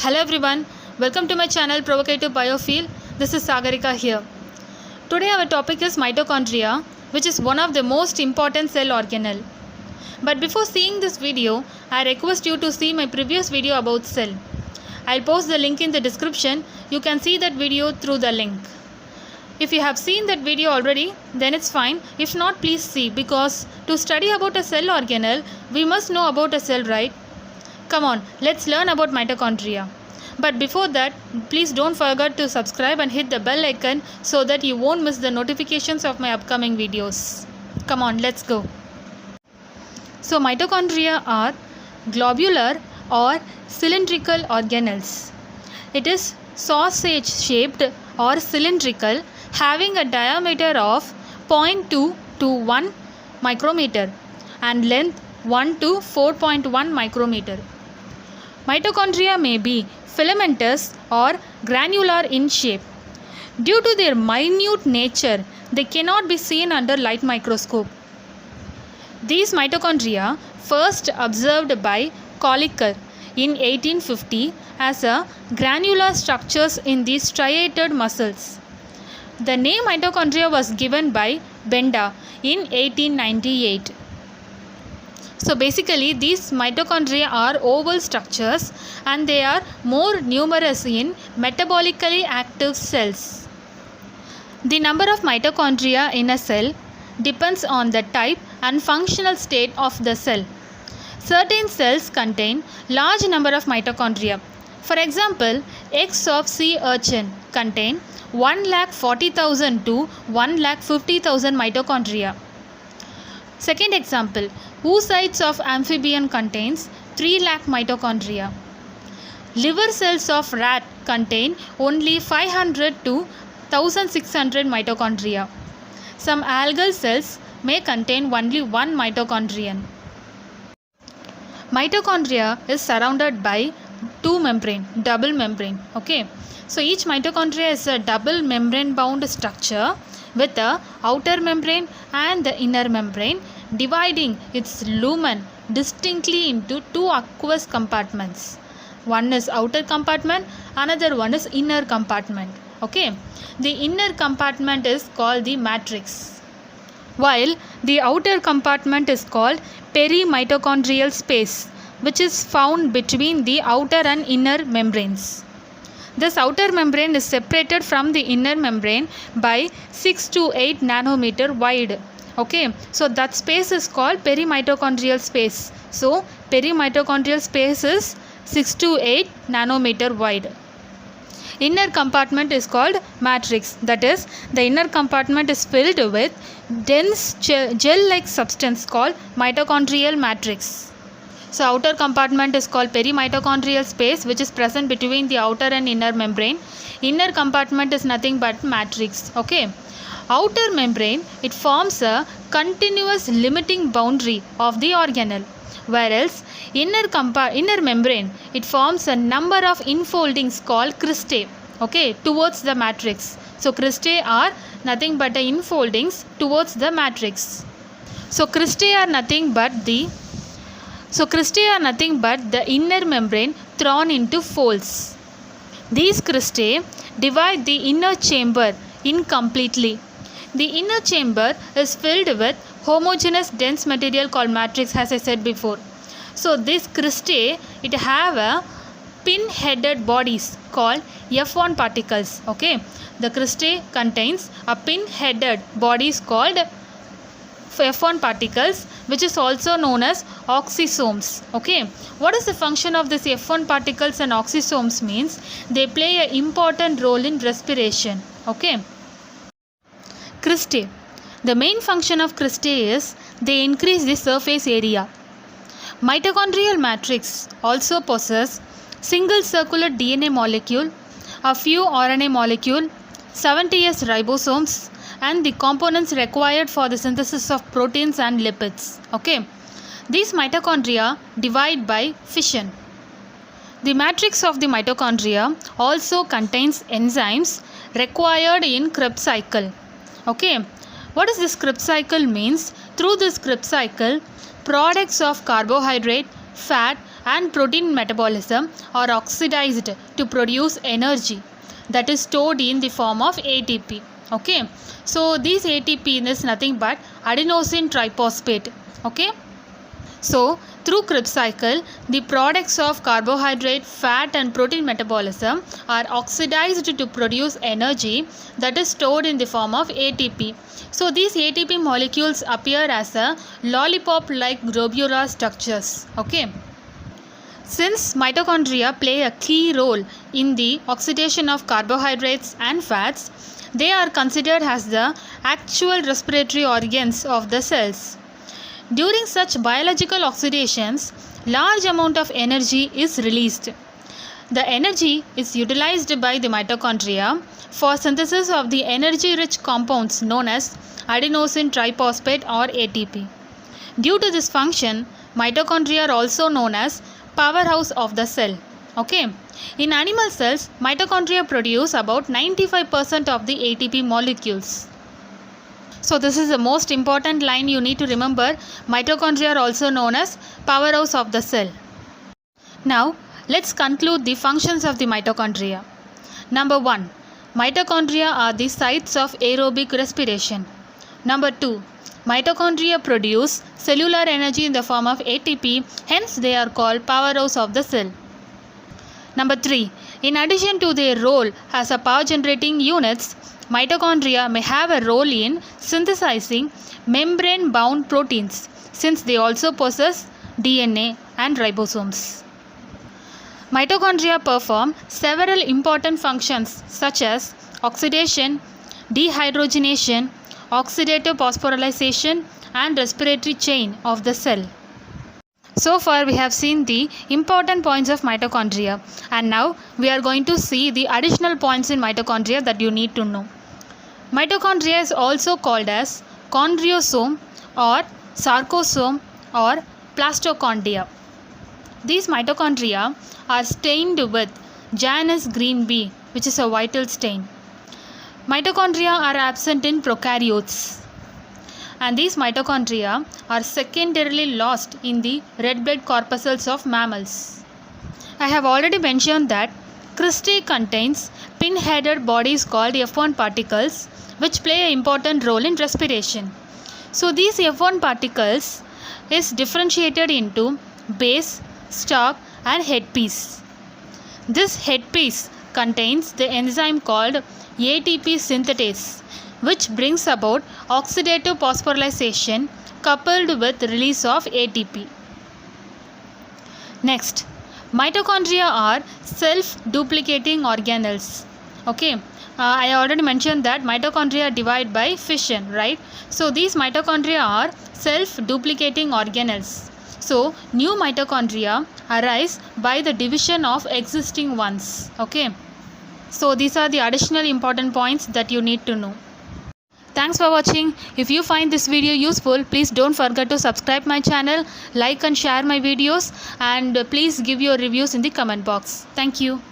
Hello everyone, welcome to my channel Provocative Biofield. This is Sagarika here. Today our topic is mitochondria, which is one of the most important cell organelle. But before seeing this video, I request you to see my previous video about cell. I'll post the link in the description. You can see that video through the link. If you have seen that video already, then it's fine. If not, please see, because to study about a cell organelle, we must know about a cell, right? Come on, let's learn about mitochondria. But before that, please don't forget to subscribe and hit the bell icon so that you won't miss the notifications of my upcoming videos. Come on, let's go. So mitochondria are globular or cylindrical organelles. It is sausage shaped or cylindrical, having a diameter of 0.2 to 1 micrometer and length 1 to 4.1 micrometer. Mitochondria may be filamentous or granular in shape. Due to their minute nature, they cannot be seen under light microscope. These mitochondria first observed by Kolliker in 1850 as a granular structures in the striated muscles. The name mitochondria was given by Benda in 1898. So basically these mitochondria are oval structures and they are more numerous in metabolically active cells. The number of mitochondria in a cell depends on the type and functional state of the cell. Certain cells contain large number of mitochondria. For example, eggs of sea urchin contain 1,40,000 to 1,50,000 mitochondria. Second example, oocytes of amphibian contains 3 lakh mitochondria. Liver cells of rat contain only 500 to 1600 mitochondria. Some algal cells may contain only 1 mitochondrion. Mitochondria is surrounded by double membrane. Okay, so each mitochondria is a double membrane bound structure with the outer membrane and the inner membrane, dividing its lumen distinctly into two aqueous compartments. One is outer compartment, another one is inner compartment. Okay, the inner compartment is called the matrix, while the outer compartment is called perimitochondrial space, which is found between the outer and inner membranes. This outer membrane is separated from the inner membrane by 6 to 8 nanometer wide. Okay, so that space is called perimitochondrial space. So perimitochondrial space is 6 to 8 nanometer wide. Inner compartment is called matrix. That is, the inner compartment is filled with dense gel-like substance called mitochondrial matrix. So outer compartment is called perimitochondrial space, which is present between the outer and inner membrane. Inner compartment is nothing but matrix. Okay. Outer membrane, it forms a continuous limiting boundary of the organelle, whereas inner membrane, it forms a number of infoldings called cristae, okay, towards the matrix. So cristae are nothing but the infoldings towards the matrix. So cristae are nothing but the inner membrane thrown into folds. These cristae divide the inner chamber incompletely. The inner chamber is filled with homogeneous dense material called matrix, as I said before. So this cristae, it have a pin-headed bodies called F1 particles. Okay, the cristae contains a pin-headed bodies called F1 particles, which is also known as oxysomes. Okay, what is the function of this F1 particles and oxysomes means? They play an important role in respiration. Okay, cristae. The main function of cristae is they increase the surface area. Mitochondrial matrix also possess single circular DNA molecule, a few RNA molecule, 70S ribosomes, and the components required for the synthesis of proteins and lipids. Okay, these mitochondria divide by fission. The matrix of the mitochondria also contains enzymes required in Krebs cycle. Okay, what is this Krebs cycle means? Through this Krebs cycle, products of carbohydrate, fat and protein metabolism are oxidized to produce energy that is stored in the form of ATP. Okay, so this ATP is nothing but adenosine triphosphate. Okay, so through Krebs cycle, the products of carbohydrate, fat and protein metabolism are oxidized to produce energy that is stored in the form of ATP. So these ATP molecules appear as a lollipop-like globular structures. Okay. Since mitochondria play a key role in the oxidation of carbohydrates and fats, they are considered as the actual respiratory organs of the cells. During such biological oxidations, large amount of energy is released. The energy is utilized by the mitochondria for synthesis of the energy-rich compounds known as adenosine triphosphate or ATP. Due to this function, mitochondria are also known as powerhouse of the cell. Okay. In animal cells, mitochondria produce about 95% of the ATP molecules. So this is the most important line you need to remember. Mitochondria are also known as powerhouse of the cell. Now let's conclude the functions of the mitochondria. Number 1. Mitochondria are the sites of aerobic respiration. Number 2. Mitochondria produce cellular energy in the form of ATP, hence they are called powerhouse of the cell. Number 3. In addition to their role as a power generating units, mitochondria may have a role in synthesizing membrane bound proteins since they also possess DNA and ribosomes. Mitochondria perform several important functions such as oxidation, dehydrogenation, oxidative phosphorylation and respiratory chain of the cell. So far we have seen the important points of mitochondria, and now we are going to see the additional points in mitochondria that you need to know. Mitochondria is also called as chondriosome or sarcosome or plastochondria. These mitochondria are stained with Janus green B, which is a vital stain. Mitochondria are absent in prokaryotes, and these mitochondria are secondarily lost in the red blood corpuscles of mammals. I have already mentioned that cristae contains pin-headed bodies called F1 particles which play an important role in respiration. So these F1 particles is differentiated into base, stalk and headpiece. This headpiece contains the enzyme called ATP synthetase, which brings about oxidative phosphorylation coupled with release of ATP. Next, mitochondria are self-duplicating organelles. Okay, I already mentioned that mitochondria divide by fission, right? So these mitochondria are self-duplicating organelles. So new mitochondria arise by the division of existing ones. Okay, so these are the additional important points that you need to know. Thanks for watching. If you find this video useful, please don't forget to subscribe my channel, like and share my videos, and please give your reviews in the comment box. Thank you.